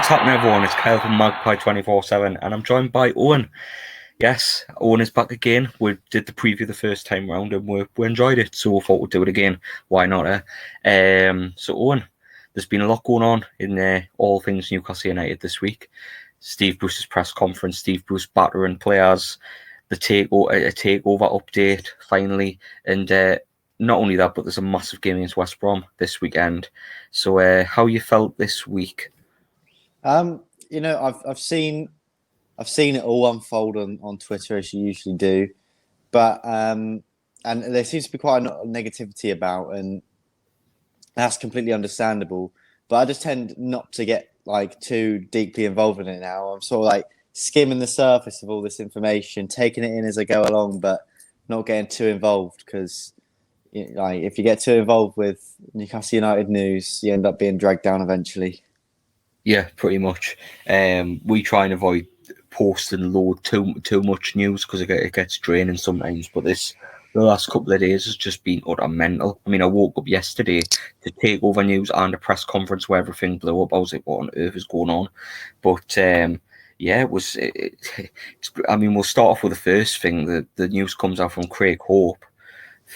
What's happening, everyone? It's Kyle from Magpie 24/7, and I'm joined by Owen. Yes, Owen is back again. We did the preview the first time round, and we enjoyed it, so we thought we'd do it again. Why not? So, Owen, there's been a lot going on in all things Newcastle United this week. Steve Bruce's press conference, Steve Bruce battering players, the takeover update finally, and not only that, but there's a massive game against West Brom this weekend. So, how you felt this week? I've seen it all unfold on Twitter as you usually do, but and there seems to be quite a lot of negativity about, and that's completely understandable. But I just tend not to get too deeply involved in it now. I'm sort of skimming the surface of all this information, taking it in as I go along, but not getting too involved because if you get too involved with Newcastle United news, you end up being dragged down eventually. Yeah, pretty much. We try and avoid posting too much news because it gets draining sometimes. But the last couple of days has just been utter mental. I mean, I woke up yesterday to take over news and a press conference where everything blew up. I was like, what on earth is going on? But yeah, it was. I mean, we'll start off with the first thing. The news comes out from Craig Hope.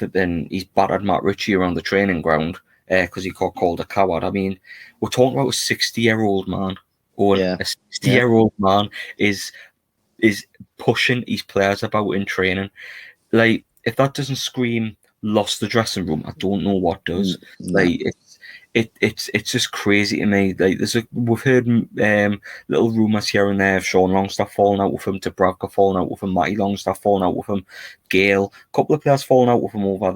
Then he's battered Matt Ritchie around the training ground because he got called a coward. I mean, we're talking about a 60-year-old man. A 60-year-old man is pushing his players about in training. Like, if that doesn't scream lost the dressing room, I don't know what does. No. Like, it's just crazy to me. Like, we've heard little rumours here and there of Sean Longstaff falling out with him, Dubravka falling out with him, Matty Longstaff falling out with him, Gale, a couple of players falling out with him over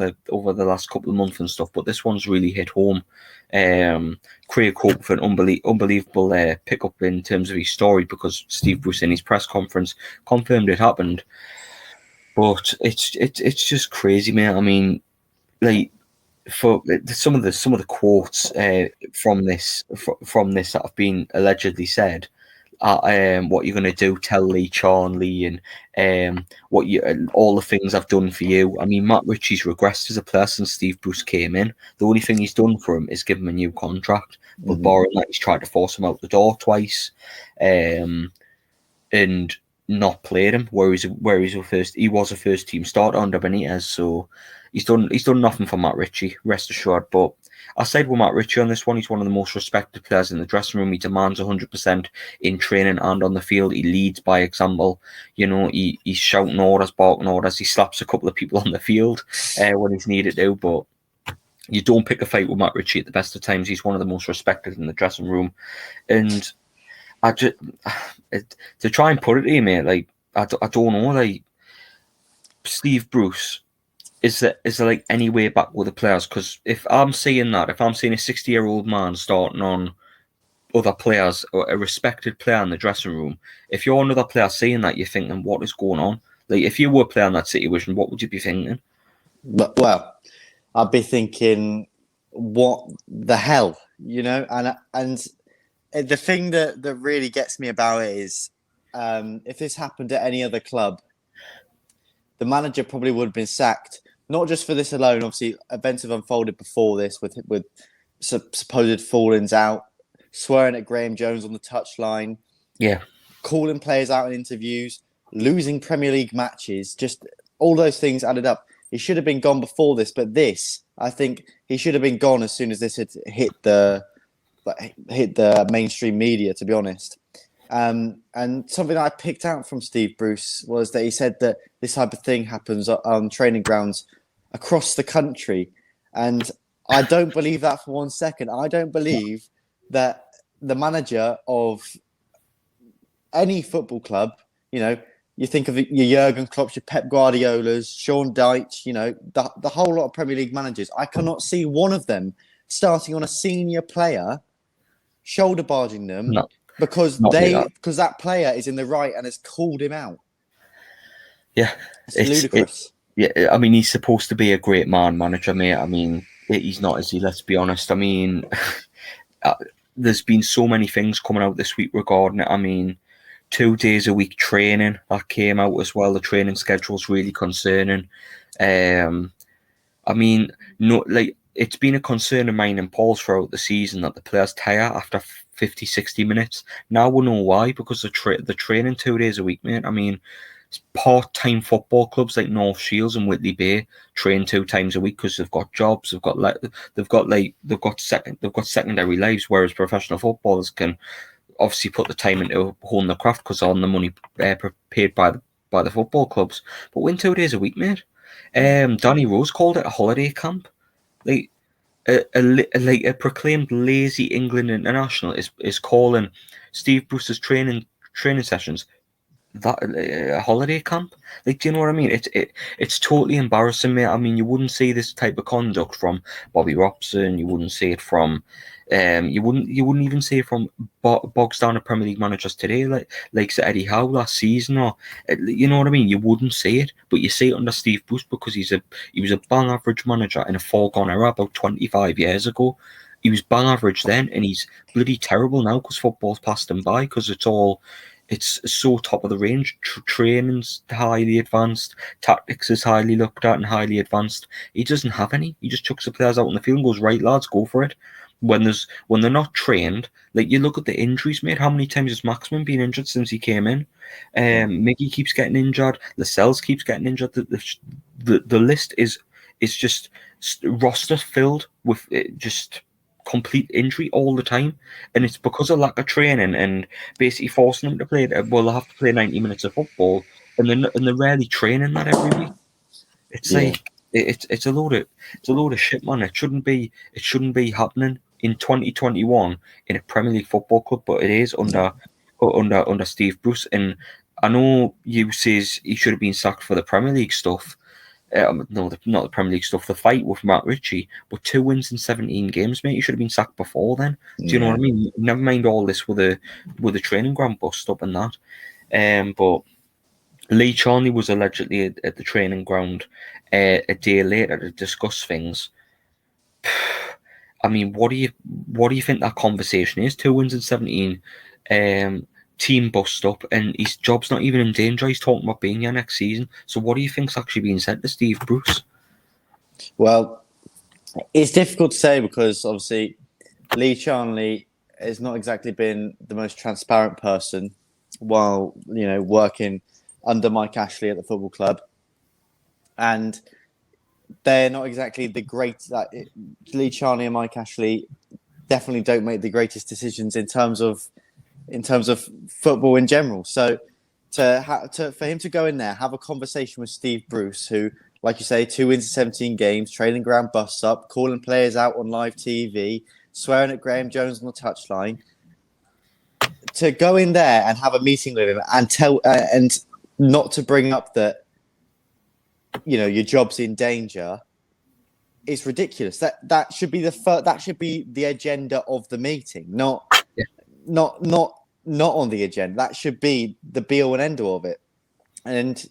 the last couple of months and stuff. But this one's really hit home. Craig Hope for an unbelievable pick-up in terms of his story, because Steve Bruce in his press conference confirmed it happened. But it's just crazy, man. I mean, like, for some of the quotes from this that have been allegedly said, what you're going to do, tell Lee Charnley, and all the things I've done for you. I mean, Matt Ritchie's regressed as a player since Steve Bruce came in. The only thing he's done for him is give him a new contract, but barring that, he's tried to force him out the door twice, and not played him. He was a first team starter under Benitez, so he's done nothing for Matt Ritchie, rest assured. But I said with Matt Ritchie on this one, he's one of the most respected players in the dressing room. He demands 100% in training and on the field. He leads by example. You know, he's shouting orders, barking orders. He slaps a couple of people on the field when he's needed to. But you don't pick a fight with Matt Ritchie at the best of times. He's one of the most respected in the dressing room. And I just, to try and put it to you, mate, like, I don't know, like, Steve Bruce, is there like any way back with the players? Because if I'm seeing a 60-year-old man starting on other players, or a respected player in the dressing room, if you're another player seeing that, you're thinking, what is going on? Like, if you were playing that situation, what would you be thinking? Well, I'd be thinking, what the hell, you know? And the thing that really gets me about it is, if this happened at any other club, the manager probably would have been sacked. Not just for this alone. Obviously, events have unfolded before this with supposed fallings out, swearing at Graham Jones on the touchline, calling players out in interviews, losing Premier League matches. Just all those things added up. He should have been gone before this, but this, I think, he should have been gone as soon as this had hit the mainstream media, to be honest. And something I picked out from Steve Bruce was that he said that this type of thing happens on training grounds across the country. And I don't believe that for one second. I don't believe that the manager of any football club, you know, you think of your Jurgen Klopps, your Pep Guardiolas, Sean Dyche, you know, the whole lot of Premier League managers. I cannot see one of them starting on a senior player, shoulder barging them, because that player is in the right and has called him out. Yeah, it's ludicrous. I mean, he's supposed to be a great manager, mate. I mean, he's not, is he? Let's be honest. I mean, there's been so many things coming out this week regarding it. I mean, 2 days a week training that came out as well. The training schedule's really concerning. I mean, it's been a concern of mine and Paul's throughout the season that the players tire after 50, 60 minutes. Now we know why, because they're training 2 days a week, mate. I mean, part-time football clubs like North Shields and Whitley Bay train 2 times a week because they've got jobs, they've got secondary lives, whereas professional footballers can obviously put the time into honing the craft because on the money paid by the football clubs. But win 2 days a week, mate. Danny Rose called it a holiday camp. Like a proclaimed lazy England international is calling Steve Bruce's training sessions that a holiday camp. Like, do you know what I mean? It's totally embarrassing, mate. I mean, you wouldn't see this type of conduct from Bobby Robson. You wouldn't see it from you wouldn't even see it from bogs down Premier League managers today, like Sir Eddie Howe last season, or you know what I mean. You wouldn't see it, but you see it under Steve Bruce because he was a bang average manager in a foregone era about 25 years ago. He was bang average then, and he's bloody terrible now because football's passed him by because it's so top of the range. Training's highly advanced. Tactics is highly looked at and highly advanced. He doesn't have any. He just chucks the players out on the field and goes, right, lads, go for it. When they're not trained, like you look at the injuries, mate. How many times has Maxman been injured since he came in? Miggy keeps getting injured. Lascelles keeps getting injured. The list is just roster filled with just complete injury all the time, and it's because of lack of training and basically forcing them to play. Well, they have to play 90 minutes of football, and they're rarely training that every week. It's like it's a load of shit, man. It shouldn't be happening in 2021 in a Premier League football club, but it is under Steve Bruce. And I know you says he should have been sacked for the Premier League stuff. No, not the Premier League stuff. The fight with Matt Ritchie, but 2 wins in 17 games, mate. You should have been sacked before then. Do you know what I mean? Never mind all this with the training ground bust up and that. But Lee Charnley was allegedly at the training ground a day later to discuss things. I mean, what do you think that conversation is? 2 wins in 17. Team bust up, and his job's not even in danger. He's talking about being here next season. So what do you think's actually being said to Steve Bruce? Well, it's difficult to say because obviously Lee Charnley has not exactly been the most transparent person while working under Mike Ashley at the football club, and they're not exactly the great. Lee Charnley and Mike Ashley definitely don't make the greatest decisions in terms of football in general. So for him to go in there, have a conversation with Steve Bruce, who, like you say, 2 wins in 17 games, training ground busts up, calling players out on live TV, swearing at Graham Jones on the touchline, to go in there and have a meeting with him and tell and not to bring up that your job's in danger, it's ridiculous. That should be the agenda of the meeting, not on the agenda. That should be the be all and end all of it. And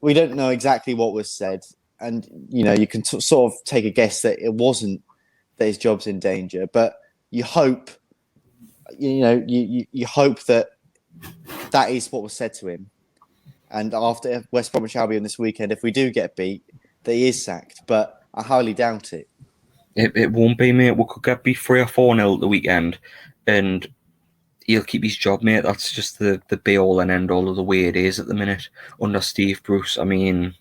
we don't know exactly what was said, and you can sort of take a guess that it wasn't that his job's in danger, but you hope you hope that is what was said to him. And after West Bromwich Albion this weekend, if we do get beat, that he is sacked, but I highly doubt it. It won't be, mate. We could get beat 3 or 4-0 at the weekend, and he'll keep his job, mate. That's just the be all and end all of the way it is at the minute under Steve Bruce. I mean,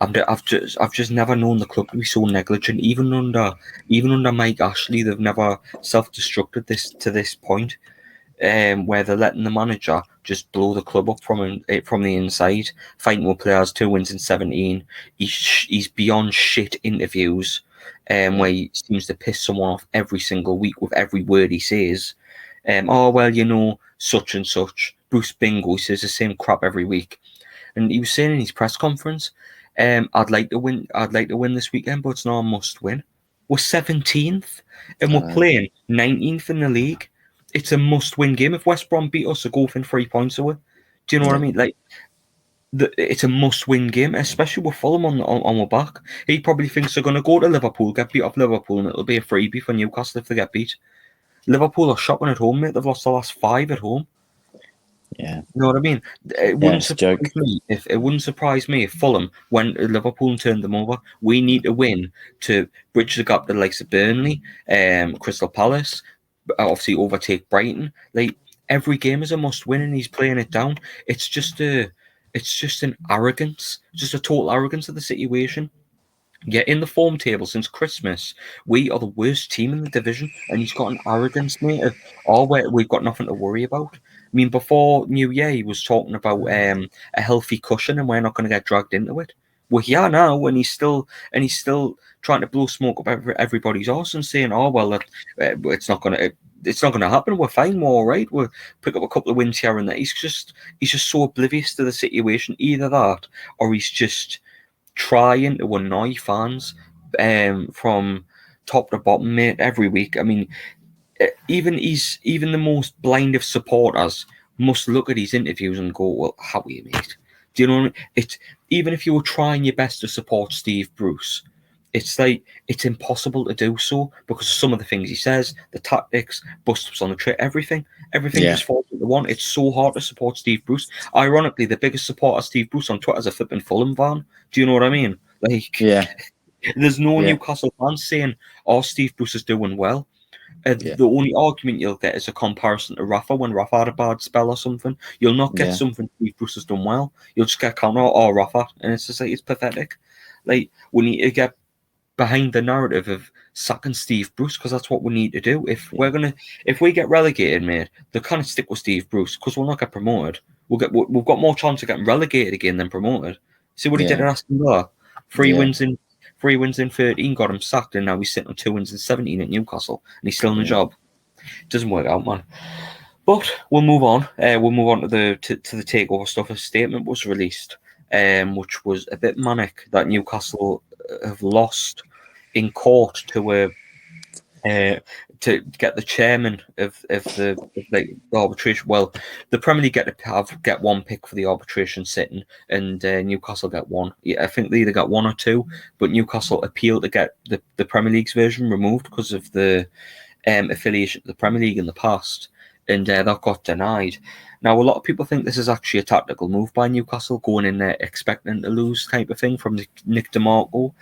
I've just never known the club to be so negligent. Even under Mike Ashley, they've never self-destructed to this point, where they're letting the manager just blow the club up from the inside, fighting with players. 2 wins in 17. He's beyond shit interviews, where he seems to piss someone off every single week with every word he says. Oh well, such and such. Bruce Bingo, he says the same crap every week. And he was saying in his press conference, I'd like to win this weekend, but it's not a must win. We're 17th and we're playing 19th in the league. It's a must win game. If West Brom beat us, they're going 3 points away. Do you know what I mean? Like, it's a must win game, especially with Fulham on our back. He probably thinks they're going to go to Liverpool, get beat off Liverpool, and it'll be a freebie for Newcastle if they get beat. Liverpool are shocking at home, mate. They've lost the last 5 at home. Yeah, you know what I mean. It wouldn't surprise me if Fulham went to Liverpool and turned them over. We need to win to bridge the gap to the likes of Burnley, Crystal Palace, obviously overtake Brighton. Like every game is a must-win, and he's playing it down. It's just an arrogance, just a total arrogance of the situation. Yeah, in the form table since Christmas, we are the worst team in the division, and he's got an arrogance, mate, of we've got nothing to worry about. I mean, before New Year, he was talking about a healthy cushion, and we're not going to get dragged into it. Well, yeah, now, and he's still trying to blow smoke up everybody's arse and saying, "Oh well, it's not going to." It's not going to happen. We're fine. We're all right. We'll pick up a couple of wins here and there. He's just so oblivious to the situation. Either that, or he's just trying to annoy fans from top to bottom, mate, every week. I mean, even the most blind of supporters must look at his interviews and go, "Well, how are you, mate?" Do you know what I mean? It's even if you were trying your best to support Steve Bruce, it's like it's impossible to do so because of some of the things he says, the tactics, bust-ups on the trip, everything Yeah. just falls into one. It's so hard to support Steve Bruce. Ironically, the biggest supporter of Steve Bruce on Twitter is a flipping Fulham fan. Do you know what I mean? Like, Yeah. there's no Yeah. Newcastle fans saying, "Oh, Steve Bruce is doing well." Yeah. The only argument you'll get is a comparison to Rafa when Rafa had a bad spell or something. You'll not get Yeah. something Steve Bruce has done well. You'll just get counter or Rafa, and it's just like it's pathetic. Like we need to get behind the narrative of sacking Steve Bruce because that's what we need to do. If we get relegated, mate, they can't stick with Steve Bruce because we'll not get promoted. We've got more chance of getting relegated again than promoted. See what he did Yeah. at Aston Villa. Three Yeah. wins in 13 got him sacked, and now he's sitting on 2 wins in 17 at Newcastle, and he's still in the Yeah. job. It doesn't work out, man. But we'll move on. We'll move on to the takeover stuff. A statement was released, which was a bit manic that Newcastle have lost in court to get the chairman of the arbitration. Well, the Premier League get one pick for the arbitration sitting, and Newcastle get one. Yeah, I think they either got one or two, but Newcastle appealed to get the Premier League's version removed because of the affiliation to the Premier League in the past, and that got denied. Now, a lot of people think this is actually a tactical move by Newcastle, going in there expecting to lose type of thing from Nick DeMarco.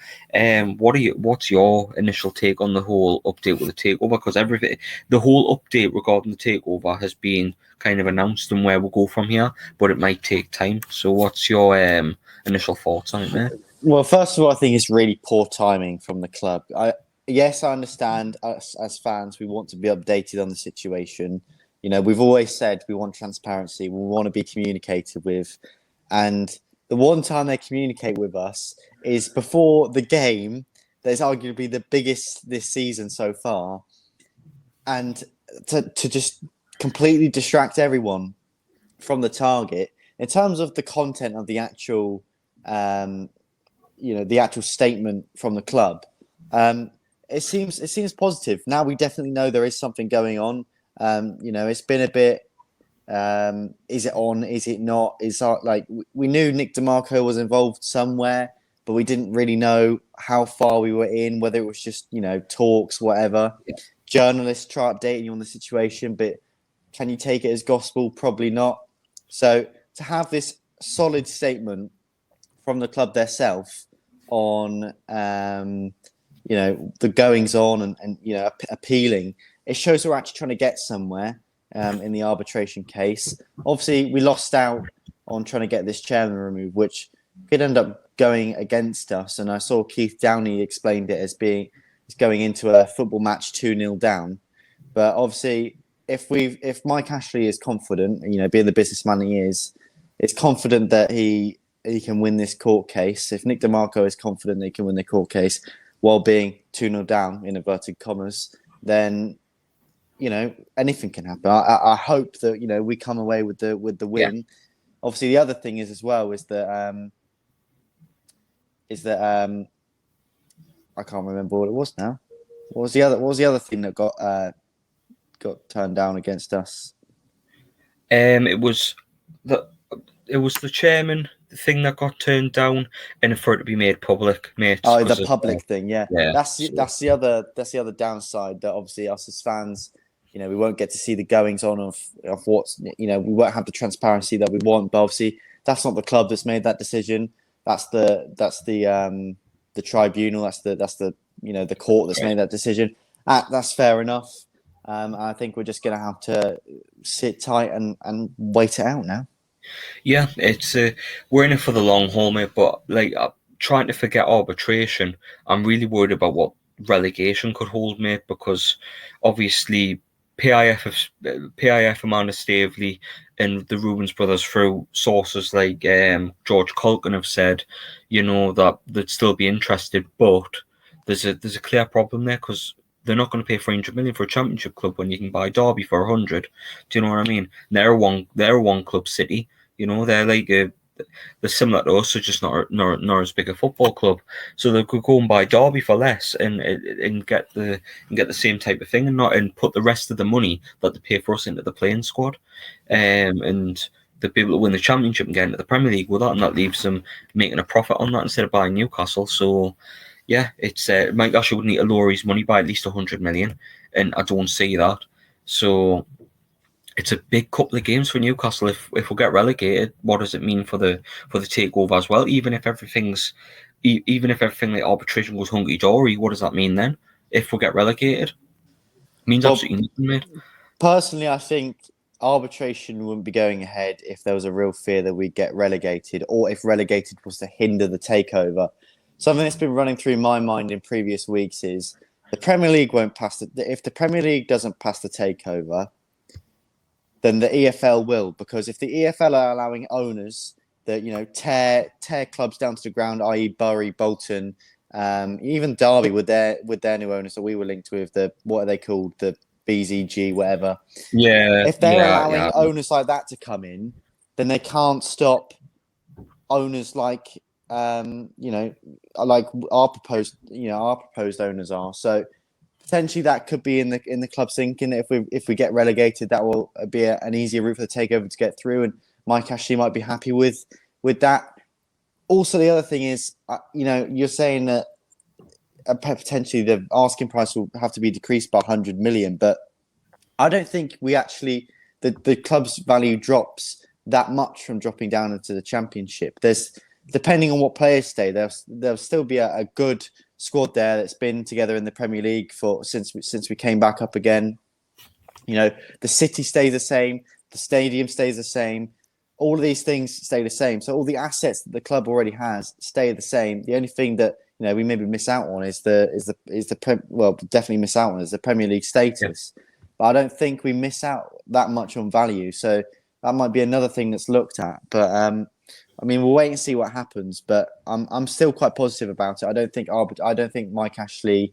What's your initial take on the whole update with the takeover? Because the whole update regarding the takeover has been kind of announced and where we'll go from here, but it might take time. So, what's your initial thoughts on it, mate? Well, first of all, I think it's really poor timing from the club. Yes, I understand us as fans, we want to be updated on the situation. You know, we've always said we want transparency, we want to be communicated with. And the one time they communicate with us is before the game that is arguably the biggest this season so far. And to just completely distract everyone from the target. In terms of the content of the actual, the actual statement from the club, it seems positive. Now we definitely know there is something going on. It's been a bit. Is it on? Is it not? We knew Nick DeMarco was involved somewhere, but we didn't really know how far we were in. Whether it was just talks, whatever. Yeah. Journalists try updating you on the situation, but can you take it as gospel? Probably not. So to have this solid statement from the club themselves on the goings on and appealing, it shows we're actually trying to get somewhere in the arbitration case. Obviously, we lost out on trying to get this chairman removed, which could end up going against us. And I saw Keith Downey explained it as going into a football match 2-0 down. But obviously, if Mike Ashley is confident, being the businessman he is confident that he can win this court case. If Nick DeMarco is confident that he can win the court case while being 2-0 down, in inverted commas, then anything can happen. I hope that we come away with the win. Yeah. Obviously, the other thing is that I can't remember what it was now. What was the other thing that got turned down against us? It was the chairman thing that got turned down, and for it to be made public, mate. Oh, the public thing, yeah. That's the other downside. That obviously us as fans, we won't get to see the goings on of what's we won't have the transparency that we want. But obviously, that's not the club that's made that decision. That's the tribunal. That's the the court that's made that decision. That's fair enough. I think we're just going to have to sit tight and wait it out now. Yeah, it's we're in it for the long haul, mate. But like trying to forget arbitration, I'm really worried about what relegation could hold, mate. Because obviously PIF Amanda Staveley and the Rubens brothers, through sources like George Culkin, have said, that they'd still be interested, but there's a clear problem there because they're not going to pay 300 million for a championship club when you can buy Derby for 100. Do you know what I mean? They're one club city. They're like they're similar to us, so just not as big a football club. So they could go and buy Derby for less and get the same type of thing and put the rest of the money that they pay for us into the playing squad, and the people that win the championship and get into the Premier League with that, and that leaves them making a profit on that instead of buying Newcastle. So yeah, it's Mike Ashley would need to lower his money by at least 100 million, and I don't see that. So it's a big couple of games for Newcastle. If we get relegated, what does it mean for the takeover as well? Even if everything like arbitration goes hunky dory, what does that mean then? If we get relegated, it means absolutely nothing, mate. Personally, I think arbitration wouldn't be going ahead if there was a real fear that we'd get relegated, or if relegated was to hinder the takeover. Something that's been running through my mind in previous weeks is the Premier League won't pass if the Premier League doesn't pass the takeover, then the EFL will, because if the EFL are allowing owners that tear clubs down to the ground, i.e. Bury, Bolton, even Derby with their new owners that we were linked with, what are they called, the BZG, whatever. Yeah, if they're allowing owners like that to come in, then they can't stop owners like like our proposed owners are. So potentially that could be in the club's thinking that if we get relegated, that will be an easier route for the takeover to get through, and Mike Ashley might be happy with that. Also, the other thing is, you're saying that potentially the asking price will have to be decreased by 100 million, but I don't think the club's value drops that much from dropping down into the Championship. Depending on what players stay, there'll still be a good squad there that's been together in the Premier League since we came back up again. The city stays the same, the stadium stays the same, all of these things stay the same. So all the assets that the club already has stay the same. The only thing that we maybe miss out on is definitely miss out on is the Premier League status. Yeah. But I don't think we miss out that much on value. So that might be another thing that's looked at. But we'll wait and see what happens. But I'm still quite positive about it. I don't think Mike Ashley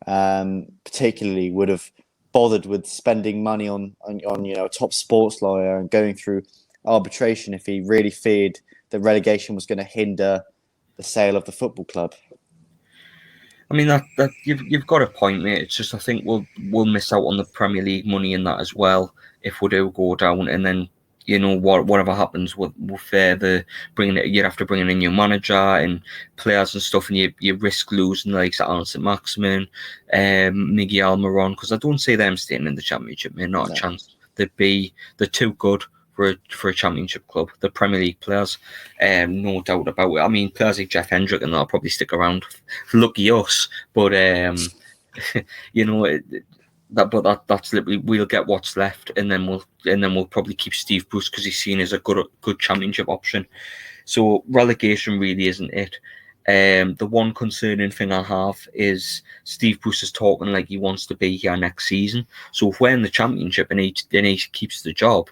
particularly would have bothered with spending money on a top sports lawyer and going through arbitration if he really feared that relegation was going to hinder the sale of the football club. I mean that you've got a point, mate. It's just I think we'll miss out on the Premier League money in that as well if we do go down, and then whatever happens with the bringing it, you'd have to bring in a new manager and players and stuff, and you risk losing like Alan St. Maximin, Miguel Almiron, because I don't see them staying in the Championship, mate. Not a chance. They're too good for a Championship club. The Premier League players, no doubt about it. I mean, players like Jeff Hendrick and that'll probably stick around. Lucky us, but that's literally we'll get what's left, and then we'll probably keep Steve Bruce because he's seen as a good Championship option. So relegation really isn't it. The one concerning thing I have is Steve Bruce is talking like he wants to be here next season. So if we're in the Championship and he keeps the job,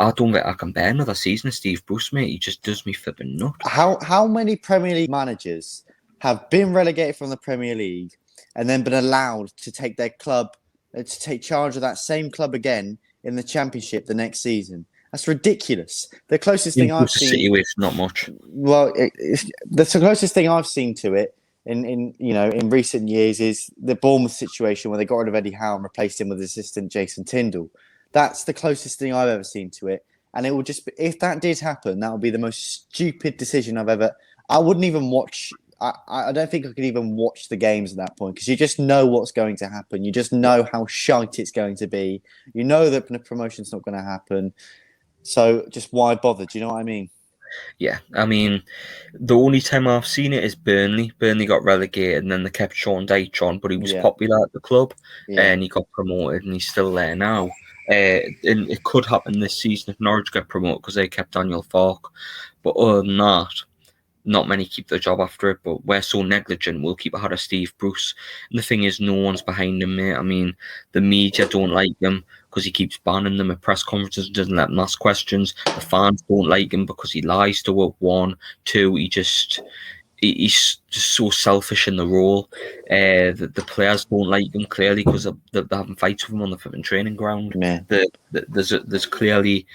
I don't think I can bear another season of Steve Bruce, mate. He just does me flipping nuts. How many Premier League managers have been relegated from the Premier League and then been allowed to take their club, to take charge of that same club again in the Championship the next season? That's ridiculous. The closest thing I've seen... City with not much. Well, the closest thing I've seen to it in recent years is the Bournemouth situation where they got rid of Eddie Howe and replaced him with assistant Jason Tindall. That's the closest thing I've ever seen to it. And it will just, if that did happen, that would be the most stupid decision I've ever... I wouldn't even watch... I don't think I could even watch the games at that point because you just know what's going to happen. You just know how shite it's going to be. You know that the promotion's not going to happen. So just why bother? Do you know what I mean? Yeah, I mean, the only time I've seen it is Burnley. Burnley got relegated, and then they kept Sean Dyche on, but he was Yeah, popular at the club, yeah. and he got promoted, and he's still there now. And it could happen this season if Norwich get promoted because they kept Daniel Falk. But other than that, not many keep their job after it, but we're so negligent, we'll keep ahead of Steve Bruce. And the thing is, no one's behind him, mate. I mean, the media don't like him because he keeps banning them at press conferences and doesn't let them ask questions. The fans don't like him because he lies to it. One, two, he's just so selfish in the role. The players don't like him clearly because they're having fights with him on the flipping training ground. Yeah. There's clearly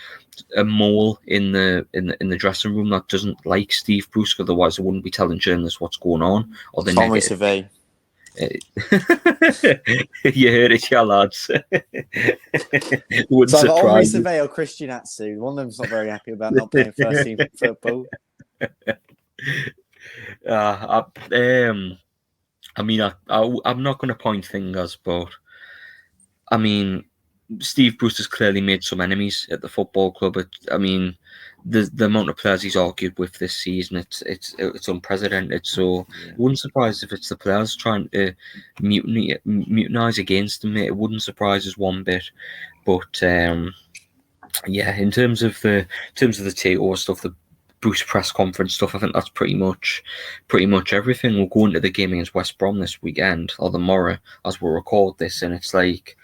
a mole in the dressing room that doesn't like Steve Bruce, otherwise they wouldn't be telling journalists what's going on or the Henri negative. Survey. You heard it, yeah, lads. It's either Henri Survey or Christian Atsu. One of them's not very happy about not playing first team football. I mean, I'm not going to point fingers, but I mean, Steve Bruce has clearly made some enemies at the football club. I mean, the amount of players he's argued with this season, it's unprecedented. So it wouldn't surprise if it's the players trying to mutinize against him. It wouldn't surprise us one bit. But yeah, in terms of the takeover stuff, the Bruce press conference stuff, I think that's pretty much everything. We'll go into the game against West Brom this weekend or tomorrow as we record this, and it's like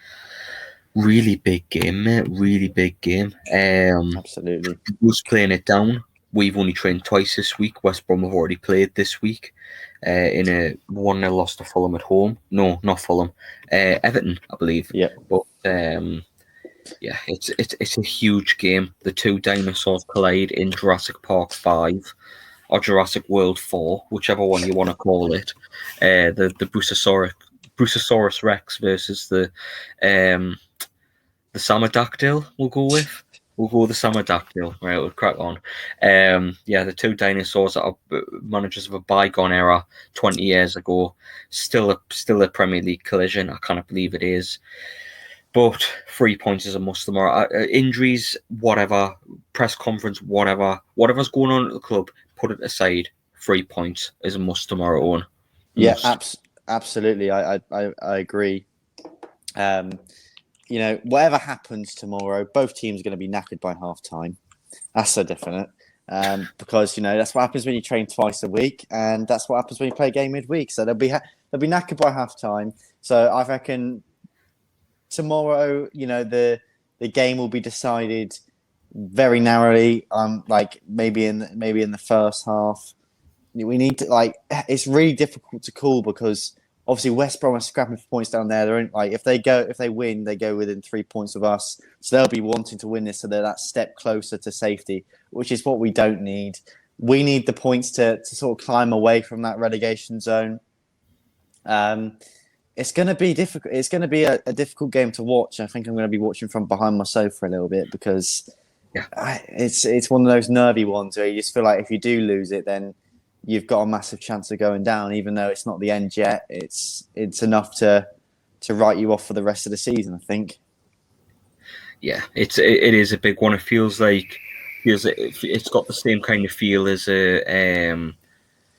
really big game, mate. Really big game. Absolutely. Bruce playing it down. We've only trained twice this week. West Brom have already played this week in a 1-0 loss to Fulham at home. No, not Fulham. Everton, I believe. Yeah. But yeah, it's a huge game. The two dinosaurs collide in Jurassic Park 5 or Jurassic World 4, whichever one you want to call it. The Bruceosaurus Rex versus the Samodactyl. We'll go with the Samodactyl. Right, we'll crack on. Yeah, the two dinosaurs that are managers of a bygone era 20 years ago. Still a Premier League collision. I can't believe it is. But 3 points is a must tomorrow. Injuries, whatever, press conference, whatever's going on at the club, put it aside. 3 points is a must tomorrow, Owen. Yeah, absolutely. I agree. Whatever happens tomorrow, both teams are going to be knackered by half time. That's so definite. Because that's what happens when you train twice a week, and that's what happens when you play a game midweek. So they'll be knackered by half time. So I reckon tomorrow, the game will be decided very narrowly. Like maybe in the first half. We need to it's really difficult to call because obviously West Brom are scrapping for points down there. They're if they win, they go within 3 points of us. So they'll be wanting to win this, so they're that step closer to safety, which is what we don't need. We need the points to sort of climb away from that relegation zone. It's going to be difficult. It's going to be a difficult game to watch. I think I'm going to be watching from behind my sofa a little bit because it's one of those nervy ones where you just feel like if you do lose it, then you've got a massive chance of going down, even though it's not the end yet. It's enough to write you off for the rest of the season, I think. Yeah, it is a big one. It feels like it's got the same kind of feel as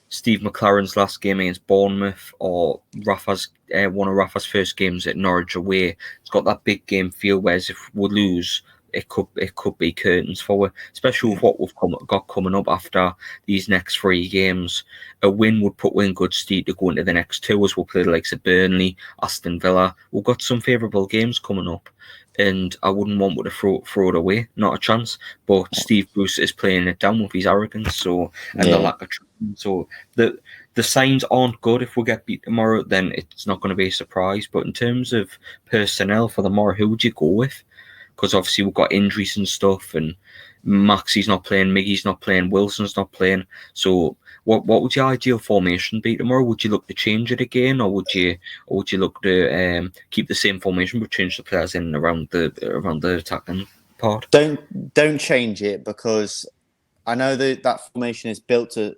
Steve McLaren's last game against Bournemouth or Rafa's one of Rafa's first games at Norwich away. It's got that big game feel. Whereas if we lose, it could be curtains for us, especially with what we've got coming up after these next 3 games. A win would put us in good stead to go into the next 2 as we'll play the likes of Burnley, Aston Villa. We've got some favourable games coming up, and I wouldn't want to throw it away. Not a chance. But Steve Bruce is playing it down with his arrogance, the lack of training. So the signs aren't good. If we get beat tomorrow, then it's not going to be a surprise. But in terms of personnel for tomorrow, who would you go with? Because obviously we've got injuries and stuff, and Maxie's not playing, Miggy's not playing, Wilson's not playing. So what would your ideal formation be tomorrow? Would you look to change it again, or would you look to keep the same formation but change the players in around the attacking part? Don't change it, because I know that formation is built to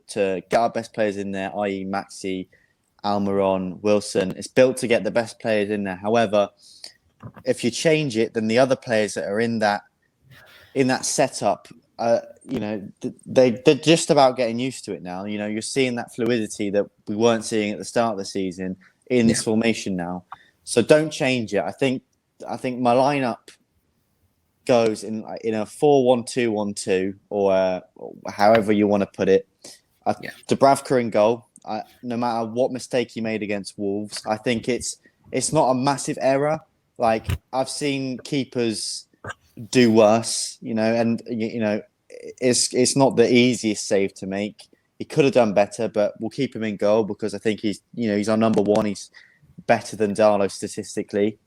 get our best players in there, i.e. Maxie, Almiron, Wilson. It's built to get the best players in there. However, if you change it, then the other players that are in that setup they're just about getting used to it now. You're seeing that fluidity that we weren't seeing at the start of the season in this formation now. So don't change it. I think my lineup goes in a 4-1-2-1-2 or however you want to put it. Dubravka in goal. No matter what mistake he made against Wolves, I think it's not a massive error. Like I've seen keepers do worse, and it's not the easiest save to make. He could have done better, but we'll keep him in goal because I think he's our number one. He's better than Darlow statistically.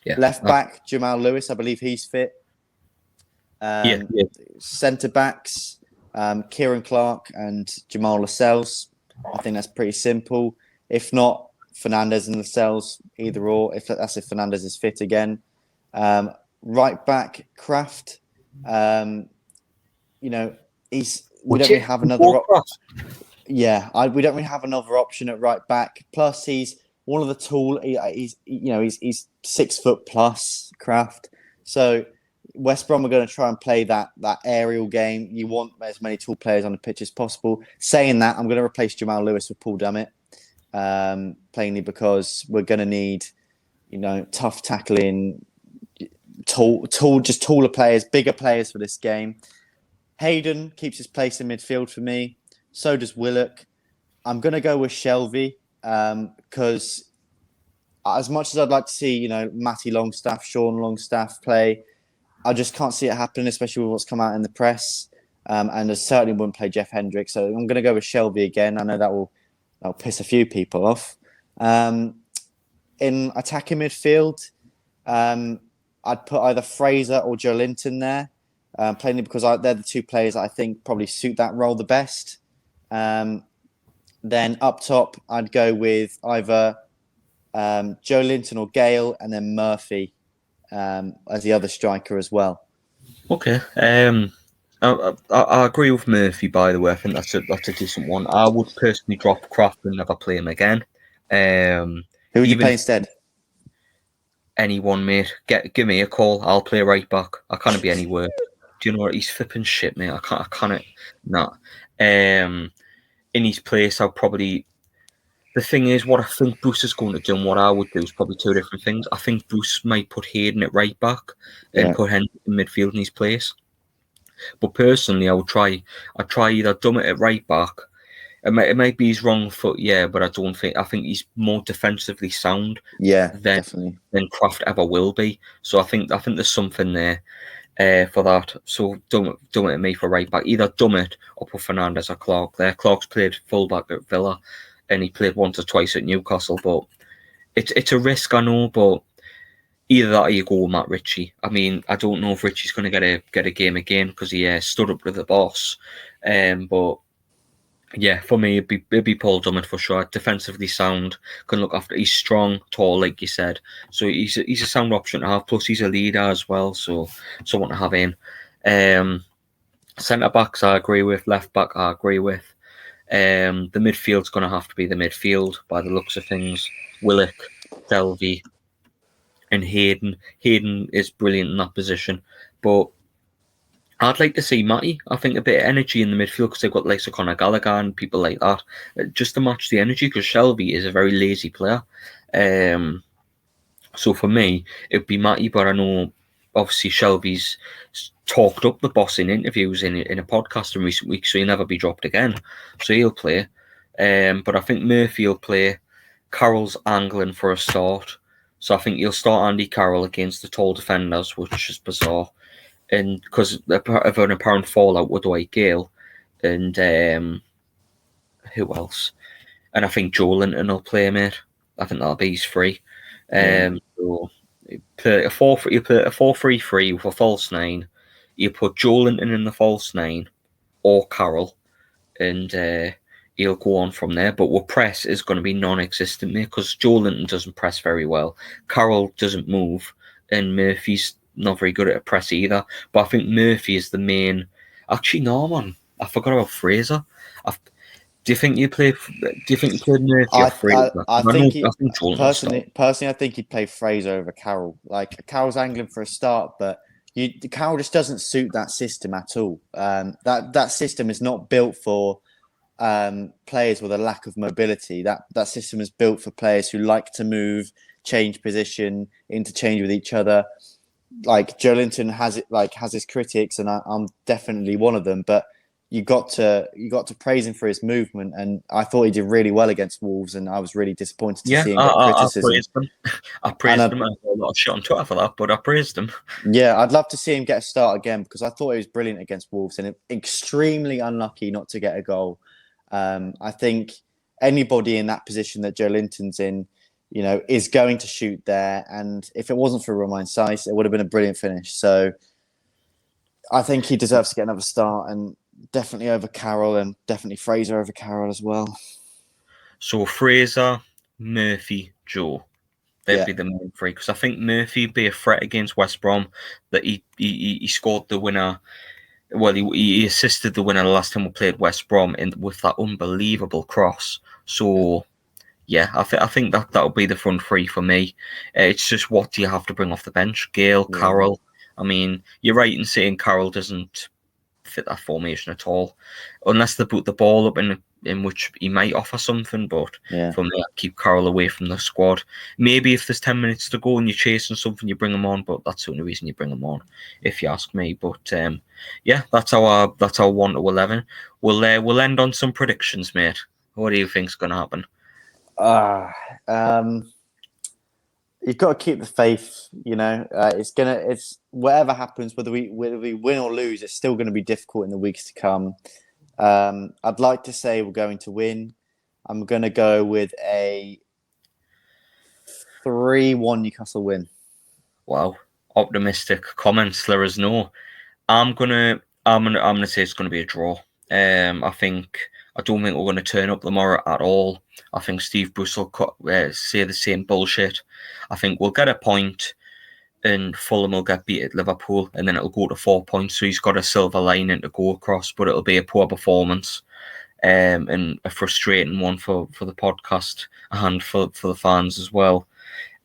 Yeah. Left back, Jamal Lewis, I believe he's fit. Centre backs, Kieran Clark and Jamal Lascelles. I think that's pretty simple. If not, Fernandez and Lascelles, either or. If Fernandez is fit again. Right back, Kraft. We don't really have another. We don't really have another option at right back. Plus, he's one of the tall. He's 6 foot plus, Kraft. So West Brom are going to try and play that aerial game. You want as many tall players on the pitch as possible. Saying that, I'm going to replace Jamal Lewis with Paul Dummett, plainly because we're going to need, tough tackling, just taller players, bigger players for this game. Hayden keeps his place in midfield for me. So does Willock. I'm going to go with Shelvey because as much as I'd like to see, Matty Longstaff, Sean Longstaff play, I just can't see it happening, especially with what's come out in the press. And I certainly wouldn't play Jeff Hendrick. So I'm going to go with Shelvey again. I know that'll piss a few people off. In attacking midfield, I'd put either Fraser or Joe Linton there, plainly because they're the two players that I think probably suit that role the best. Then up top, I'd go with either Joe Linton or Gale, and then Murphy as the other striker as well. Okay. I agree with Murphy, by the way. I think that's a decent one. I would personally drop Kraft and never play him again. Who would you play instead? Anyone, mate. Give me a call. I'll play right back. I can't be anywhere. Do you know what? He's flipping shit, mate. I can't. Nah. In his place, I'll probably. The thing is, what I think Bruce is going to do and what I would do is probably two different things. I think Bruce might put Hayden at right back and put Henry in midfield in his place. But personally, I'd try either Dummett at right back. It might be his wrong foot, but I think he's more defensively sound definitely than Kraft ever will be. So I think there's something there for that. So Dummett at me for right back. Either Dummett or put Fernandez or Clark there. Clark's played full back at Villa and he played once or twice at Newcastle, but it's a risk, I know, but either that or you go with Matt Ritchie. I mean, I don't know if Ritchie's going to get a game again because he stood up to the boss. But yeah, for me, it'd be Paul Dummett for sure. Defensively sound, can look after. He's strong, tall, like you said. So he's a sound option to have. Plus, he's a leader as well. So I want to have him. Centre backs, I agree with. Left back, I agree with. The midfield's going to have to be the midfield by the looks of things. Willock, Delvey, and Hayden. Hayden is brilliant in that position, but I'd like to see Matty. I think a bit of energy in the midfield because they've got like Conor Gallagher and people like that, just to match the energy. Because Shelvey is a very lazy player. So for me, it'd be Matty, but I know obviously Shelvey's talked up the boss in interviews in a podcast in recent weeks, so he'll never be dropped again. So he'll play. But I think Murphy will play. Carroll's angling for a start. So I think you'll start Andy Carroll against the tall defenders, which is bizarre. And because of an apparent fallout with Dwight Gale. And who else? And I think Joe Linton will play, mate. I think that'll be his free. So you play a 4-3-3 with a false 9. You put Joe Linton in the false 9 or Carroll, and he'll go on from there. But what press is going to be non-existent, mate, because Joe Linton doesn't press very well. Carroll doesn't move, and Murphy's not very good at a press either. But I think Murphy is the main. Actually, no, man, I forgot about Fraser. Do you think you played Murphy or Fraser? I think personally, I think he'd play Fraser over Carroll. Like Carroll's angling for a start, but Carroll just doesn't suit that system at all. That system is not built for players with a lack of mobility. That system is built for players who like to move, change position, interchange with each other. Like Joe Linton has his critics, and I'm definitely one of them. But you got to praise him for his movement, and I thought he did really well against Wolves, and I was really disappointed to see him get criticism. I praised him. I praised him. I got a lot of shit on Twitter for that, but I praised him. Yeah, I'd love to see him get a start again because I thought he was brilliant against Wolves, and extremely unlucky not to get a goal. I think anybody in that position that Joe Linton's in, is going to shoot there. And if it wasn't for Romain Saiss, it would have been a brilliant finish. So I think he deserves to get another start, and definitely over Carroll, and definitely Fraser over Carroll as well. So Fraser, Murphy, Joe. They'd be the main three, because I think Murphy would be a threat against West Brom. That he scored the winner. Well, he assisted the winner the last time we played West Brom with that unbelievable cross. So, yeah, I think that'll be the front three for me. It's just, what do you have to bring off the bench? Gale, Carroll. I mean, you're right in saying Carroll doesn't fit that formation at all, unless they put the ball up in which he might offer something. But for me, I'd keep Carroll away from the squad. Maybe if there's 10 minutes to go and you're chasing something, you bring him on. But that's the only reason you bring him on, if you ask me. But that's our 1 to 11. We'll end on some predictions, mate. What do you think's going to happen? You've got to keep the faith. It's whatever happens, whether we win or lose, it's still going to be difficult in the weeks to come. I'd like to say we're going to win. I'm going to go with a 3-1 Newcastle win. Wow, optimistic comments. Let us know. I'm gonna say it's going to be a draw. I don't think we're going to turn up tomorrow at all. I think Steve Bruce will say the same bullshit. I think we'll get a point, and Fulham will get beat at Liverpool, and then it'll go to 4 points. So he's got a silver lining to go across, but it'll be a poor performance, and a frustrating one for the podcast and for the fans as well.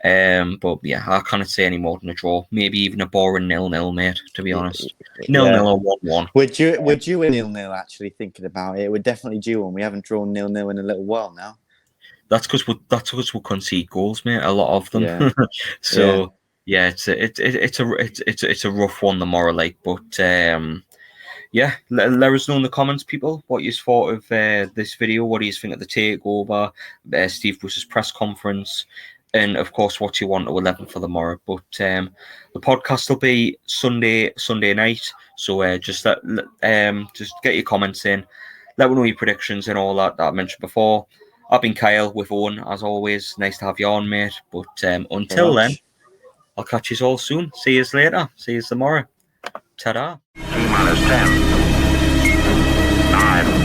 But yeah, I can't say any more than a draw. Maybe even a boring 0-0, mate, to be honest. 0-0 or 1-1. Would you a 0-0 actually, thinking about it? We're definitely due one. We haven't drawn 0-0 in a little while now. That's because we concede goals, mate. A lot of them. Yeah. So yeah, it's a rough one tomorrow, like. But let us know in the comments, people, what you thought of this video. What do you think of the takeover, Steve Bruce's press conference, and of course, what you want to 11 for tomorrow. But the podcast will be Sunday night. So just get your comments in. Let me know your predictions and all that I mentioned before. I've been Kyle with Owen, as always. Nice to have you on, mate. But until then, I'll catch you all soon. See you later. See you tomorrow. Ta-da. T-10. 9.